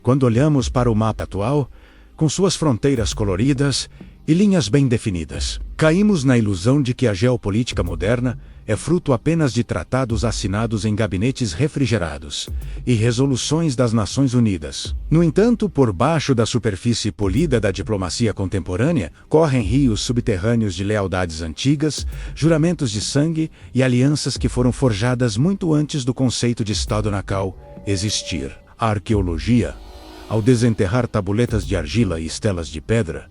Quando olhamos para o mapa atual, com suas fronteiras coloridas e linhas bem definidas, caímos na ilusão de que a geopolítica moderna é fruto apenas de tratados assinados em gabinetes refrigerados e resoluções das Nações Unidas. No entanto, por baixo da superfície polida da diplomacia contemporânea, correm rios subterrâneos de lealdades antigas, juramentos de sangue e alianças que foram forjadas muito antes do conceito de Estado nacal existir. A arqueologia, ao desenterrar tabuletas de argila e estelas de pedra,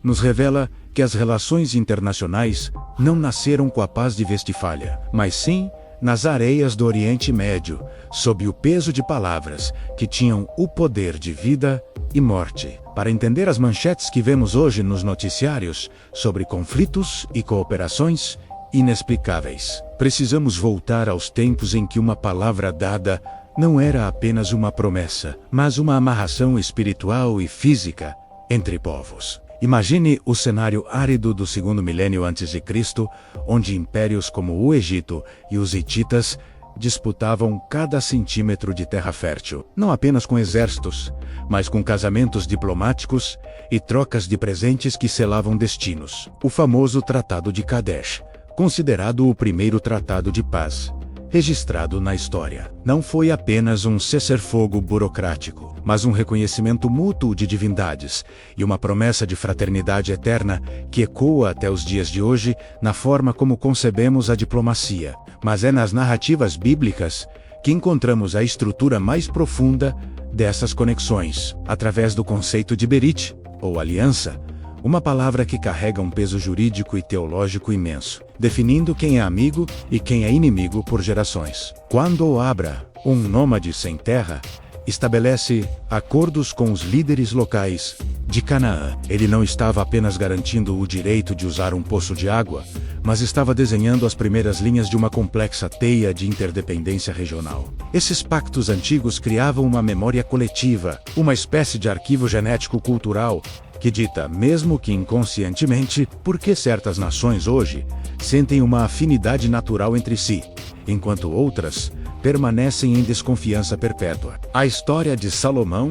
nos revela que as relações internacionais não nasceram com a paz de Westfália, mas sim nas areias do Oriente Médio, sob o peso de palavras que tinham o poder de vida e morte. Para entender as manchetes que vemos hoje nos noticiários sobre conflitos e cooperações inexplicáveis, precisamos voltar aos tempos em que uma palavra dada não era apenas uma promessa, mas uma amarração espiritual e física entre povos. Imagine o cenário árido do segundo milênio antes de Cristo, onde impérios como o Egito e os hititas disputavam cada centímetro de terra fértil, não apenas com exércitos, mas com casamentos diplomáticos e trocas de presentes que selavam destinos. O famoso Tratado de Kadesh, considerado o primeiro tratado de paz registrado na história, não foi apenas um cessar-fogo burocrático, mas um reconhecimento mútuo de divindades e uma promessa de fraternidade eterna que ecoa até os dias de hoje na forma como concebemos a diplomacia. Mas é nas narrativas bíblicas que encontramos a estrutura mais profunda dessas conexões, através do conceito de Berit, ou aliança, uma palavra que carrega um peso jurídico e teológico imenso, definindo quem é amigo e quem é inimigo por gerações. Quando Abra, um nômade sem terra, estabelece acordos com os líderes locais de Canaã, ele não estava apenas garantindo o direito de usar um poço de água, mas estava desenhando as primeiras linhas de uma complexa teia de interdependência regional. Esses pactos antigos criavam uma memória coletiva, uma espécie de arquivo genético cultural, que dita, mesmo que inconscientemente, por que certas nações hoje sentem uma afinidade natural entre si, enquanto outras permanecem em desconfiança perpétua. A história de Salomão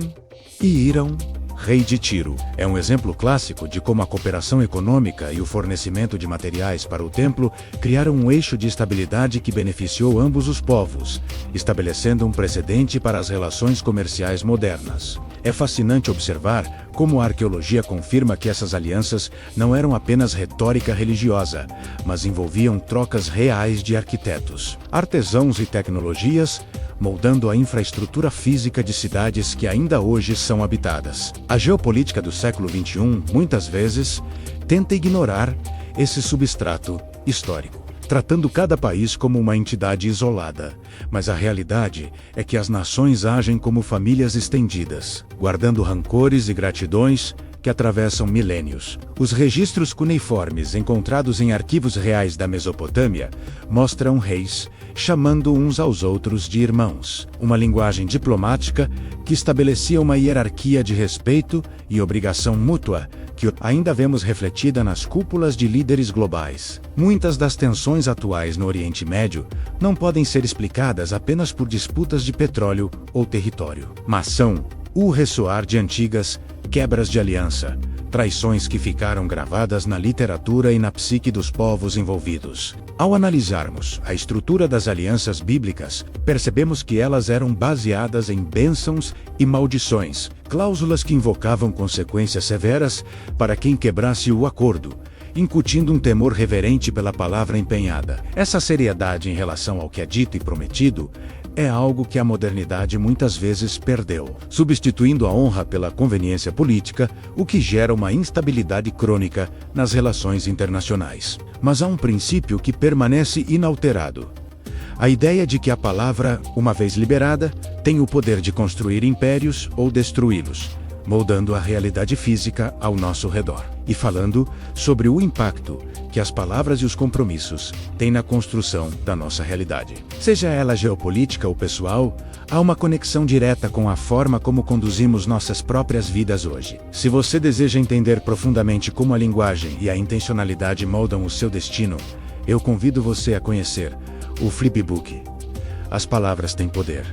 e Hírão, rei de Tiro, é um exemplo clássico de como a cooperação econômica e o fornecimento de materiais para o templo criaram um eixo de estabilidade que beneficiou ambos os povos, estabelecendo um precedente para as relações comerciais modernas. É fascinante observar como a arqueologia confirma que essas alianças não eram apenas retórica religiosa, mas envolviam trocas reais de arquitetos, artesãos e tecnologias, moldando a infraestrutura física de cidades que ainda hoje são habitadas. A geopolítica do século XXI, muitas vezes, tenta ignorar esse substrato histórico, tratando cada país como uma entidade isolada. Mas a realidade é que as nações agem como famílias estendidas, guardando rancores e gratidões que atravessam milênios. Os registros cuneiformes encontrados em arquivos reais da Mesopotâmia mostram reis chamando uns aos outros de irmãos, uma linguagem diplomática que estabelecia uma hierarquia de respeito e obrigação mútua que ainda vemos refletida nas cúpulas de líderes globais. Muitas das tensões atuais no Oriente Médio não podem ser explicadas apenas por disputas de petróleo ou território, mas são o ressoar de antigas quebras de aliança, traições que ficaram gravadas na literatura e na psique dos povos envolvidos. Ao analisarmos a estrutura das alianças bíblicas, percebemos que elas eram baseadas em bênçãos e maldições, cláusulas que invocavam consequências severas para quem quebrasse o acordo, incutindo um temor reverente pela palavra empenhada. Essa seriedade em relação ao que é dito e prometido é algo que a modernidade muitas vezes perdeu, substituindo a honra pela conveniência política, o que gera uma instabilidade crônica nas relações internacionais. Mas há um princípio que permanece inalterado: a ideia de que a palavra, uma vez liberada, tem o poder de construir impérios ou destruí-los, moldando a realidade física ao nosso redor. E falando sobre o impacto que as palavras e os compromissos têm na construção da nossa realidade. Seja ela geopolítica ou pessoal, há uma conexão direta com a forma como conduzimos nossas próprias vidas hoje. Se você deseja entender profundamente como a linguagem e a intencionalidade moldam o seu destino, eu convido você a conhecer o Flipbook. As palavras têm poder.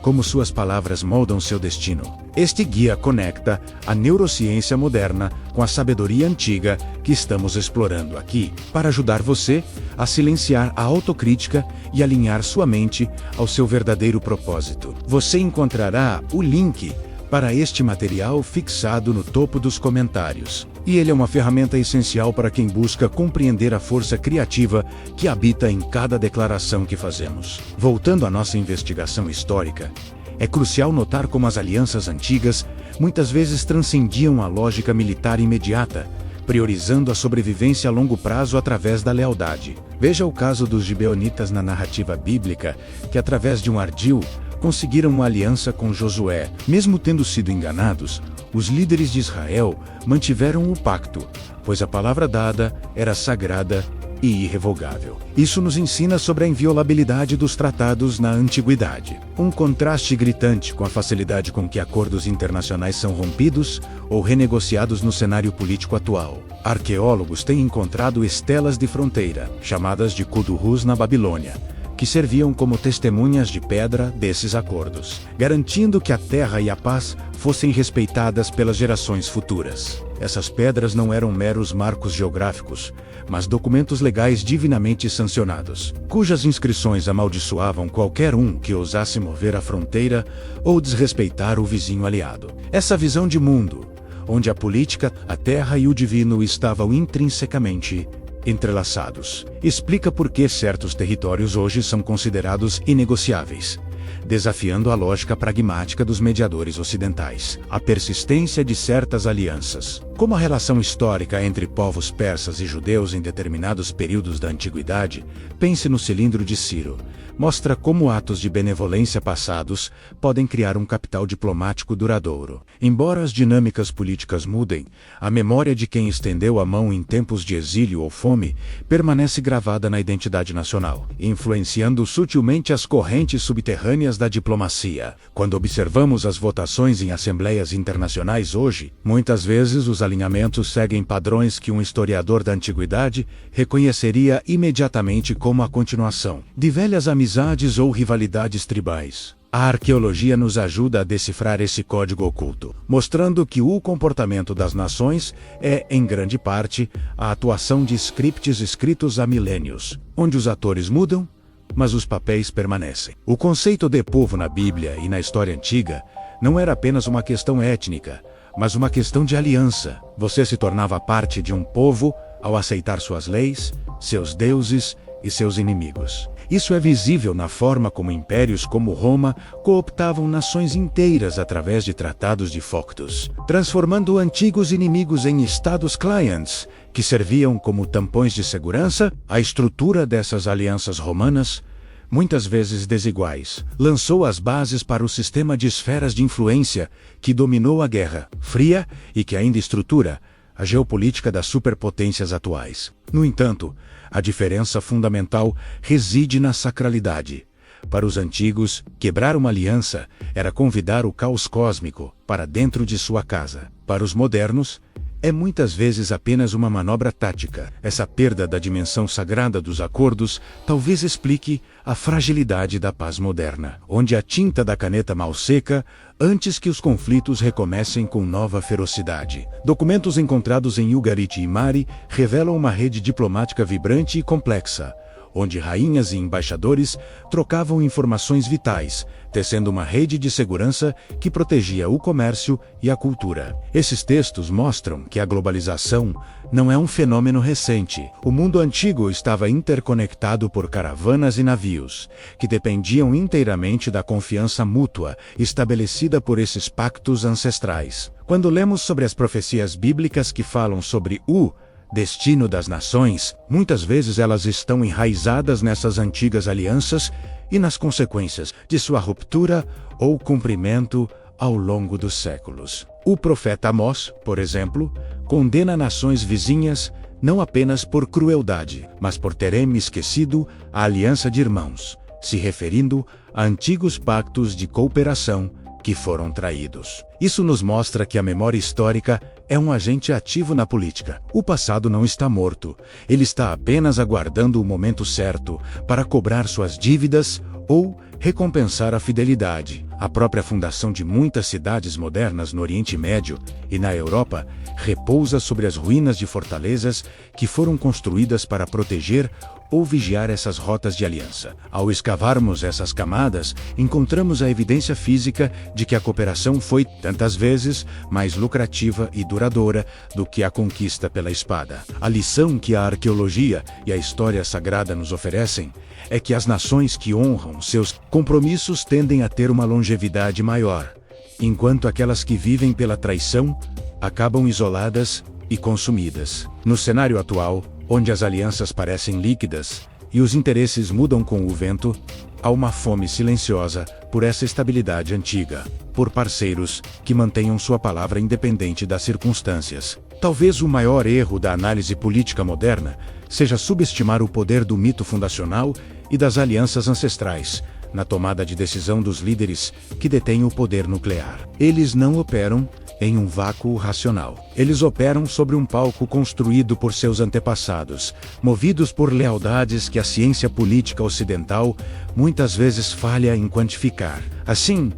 como suas palavras moldam seu destino. Este guia conecta a neurociência moderna com a sabedoria antiga que estamos explorando aqui, para ajudar você a silenciar a autocrítica e alinhar sua mente ao seu verdadeiro propósito. Você encontrará o link para este material fixado no topo dos comentários. E ele é uma ferramenta essencial para quem busca compreender a força criativa que habita em cada declaração que fazemos. Voltando à nossa investigação histórica, é crucial notar como as alianças antigas muitas vezes transcendiam a lógica militar imediata, priorizando a sobrevivência a longo prazo através da lealdade. Veja o caso dos gibeonitas na narrativa bíblica, que através de um ardil conseguiram uma aliança com Josué. Mesmo tendo sido enganados, os líderes de Israel mantiveram o pacto, pois a palavra dada era sagrada e irrevogável. Isso nos ensina sobre a inviolabilidade dos tratados na antiguidade. Um contraste gritante com a facilidade com que acordos internacionais são rompidos ou renegociados no cenário político atual. Arqueólogos têm encontrado estelas de fronteira, chamadas de Kudurrus na Babilônia, que serviam como testemunhas de pedra desses acordos, garantindo que a terra e a paz fossem respeitadas pelas gerações futuras. Essas pedras não eram meros marcos geográficos, mas documentos legais divinamente sancionados, cujas inscrições amaldiçoavam qualquer um que ousasse mover a fronteira ou desrespeitar o vizinho aliado. Essa visão de mundo, onde a política, a terra e o divino estavam intrinsecamente entrelaçados, explica por que certos territórios hoje são considerados inegociáveis, desafiando a lógica pragmática dos mediadores ocidentais. A persistência de certas alianças, como a relação histórica entre povos persas e judeus em determinados períodos da antiguidade, pense no cilindro de Ciro, mostra como atos de benevolência passados podem criar um capital diplomático duradouro. Embora as dinâmicas políticas mudem, a memória de quem estendeu a mão em tempos de exílio ou fome permanece gravada na identidade nacional, influenciando sutilmente as correntes subterrâneas da diplomacia. Quando observamos as votações em assembleias internacionais hoje, muitas vezes os alinhamentos seguem padrões que um historiador da antiguidade reconheceria imediatamente como a continuação de velhas amizades ou rivalidades tribais. A arqueologia nos ajuda a decifrar esse código oculto, mostrando que o comportamento das nações é, em grande parte, a atuação de scripts escritos há milênios, onde os atores mudam, mas os papéis permanecem. O conceito de povo na Bíblia e na história antiga não era apenas uma questão étnica, mas uma questão de aliança. Você se tornava parte de um povo ao aceitar suas leis, seus deuses e seus inimigos. Isso é visível na forma como impérios como Roma cooptavam nações inteiras através de tratados de factos, transformando antigos inimigos em estados clients, que serviam como tampões de segurança. A estrutura dessas alianças romanas, muitas vezes desiguais, lançou as bases para o sistema de esferas de influência que dominou a Guerra Fria e que ainda estrutura a geopolítica das superpotências atuais. No entanto, a diferença fundamental reside na sacralidade. Para os antigos, quebrar uma aliança era convidar o caos cósmico para dentro de sua casa. Para os modernos, é muitas vezes apenas uma manobra tática. Essa perda da dimensão sagrada dos acordos talvez explique a fragilidade da paz moderna, onde a tinta da caneta mal seca antes que os conflitos recomecem com nova ferocidade. Documentos encontrados em Ugarit e Mari revelam uma rede diplomática vibrante e complexa, onde rainhas e embaixadores trocavam informações vitais, tecendo uma rede de segurança que protegia o comércio e a cultura. Esses textos mostram que a globalização não é um fenômeno recente. O mundo antigo estava interconectado por caravanas e navios, que dependiam inteiramente da confiança mútua estabelecida por esses pactos ancestrais. Quando lemos sobre as profecias bíblicas que falam sobre o destino das nações, muitas vezes elas estão enraizadas nessas antigas alianças e nas consequências de sua ruptura ou cumprimento ao longo dos séculos. O profeta Amós, por exemplo, condena nações vizinhas não apenas por crueldade, mas por terem esquecido a aliança de irmãos, se referindo a antigos pactos de cooperação que foram traídos. Isso nos mostra que a memória histórica é um agente ativo na política. O passado não está morto, ele está apenas aguardando o momento certo para cobrar suas dívidas ou recompensar a fidelidade. A própria fundação de muitas cidades modernas no Oriente Médio e na Europa repousa sobre as ruínas de fortalezas que foram construídas para proteger ou vigiar essas rotas de aliança. Ao escavarmos essas camadas, encontramos a evidência física de que a cooperação foi, tantas vezes, mais lucrativa e duradoura do que a conquista pela espada. A lição que a arqueologia e a história sagrada nos oferecem é que as nações que honram seus compromissos tendem a ter uma longevidade maior, enquanto aquelas que vivem pela traição acabam isoladas e consumidas. No cenário atual, onde as alianças parecem líquidas e os interesses mudam com o vento, há uma fome silenciosa por essa estabilidade antiga, por parceiros que mantenham sua palavra independente das circunstâncias. Talvez o maior erro da análise política moderna seja subestimar o poder do mito fundacional e das alianças ancestrais na tomada de decisão dos líderes que detêm o poder nuclear. Eles não operam em um vácuo racional. Eles operam sobre um palco construído por seus antepassados, movidos por lealdades que a ciência política ocidental muitas vezes falha em quantificar. Assim,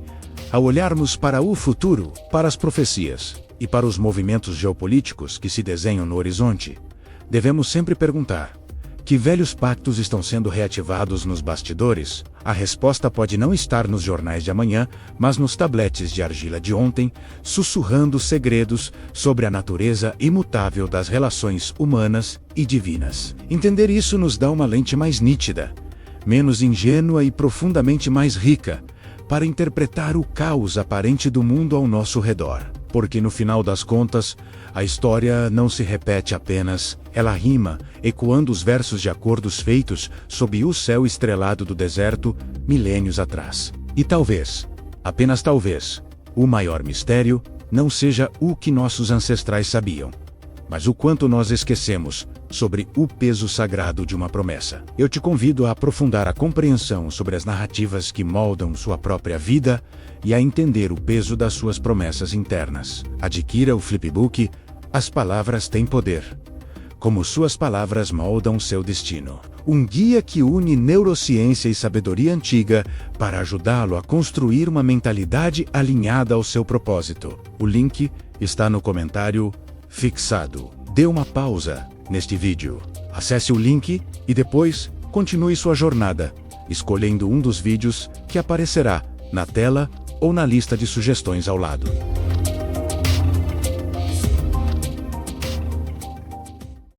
ao olharmos para o futuro, para as profecias e para os movimentos geopolíticos que se desenham no horizonte, devemos sempre perguntar: que velhos pactos estão sendo reativados nos bastidores? A resposta pode não estar nos jornais de amanhã, mas nos tabletes de argila de ontem, sussurrando segredos sobre a natureza imutável das relações humanas e divinas. Entender isso nos dá uma lente mais nítida, menos ingênua e profundamente mais rica, para interpretar o caos aparente do mundo ao nosso redor. Porque no final das contas, a história não se repete apenas, ela rima, ecoando os versos de acordos feitos sob o céu estrelado do deserto, milênios atrás. E talvez, apenas talvez, o maior mistério não seja o que nossos ancestrais sabiam, mas o quanto nós esquecemos sobre o peso sagrado de uma promessa. Eu te convido a aprofundar a compreensão sobre as narrativas que moldam sua própria vida e a entender o peso das suas promessas internas. Adquira o flipbook As Palavras Têm Poder. Como suas palavras moldam seu destino. Um guia que une neurociência e sabedoria antiga para ajudá-lo a construir uma mentalidade alinhada ao seu propósito. O link está no comentário fixado. Dê uma pausa neste vídeo. Acesse o link e depois continue sua jornada, escolhendo um dos vídeos que aparecerá na tela ou na lista de sugestões ao lado.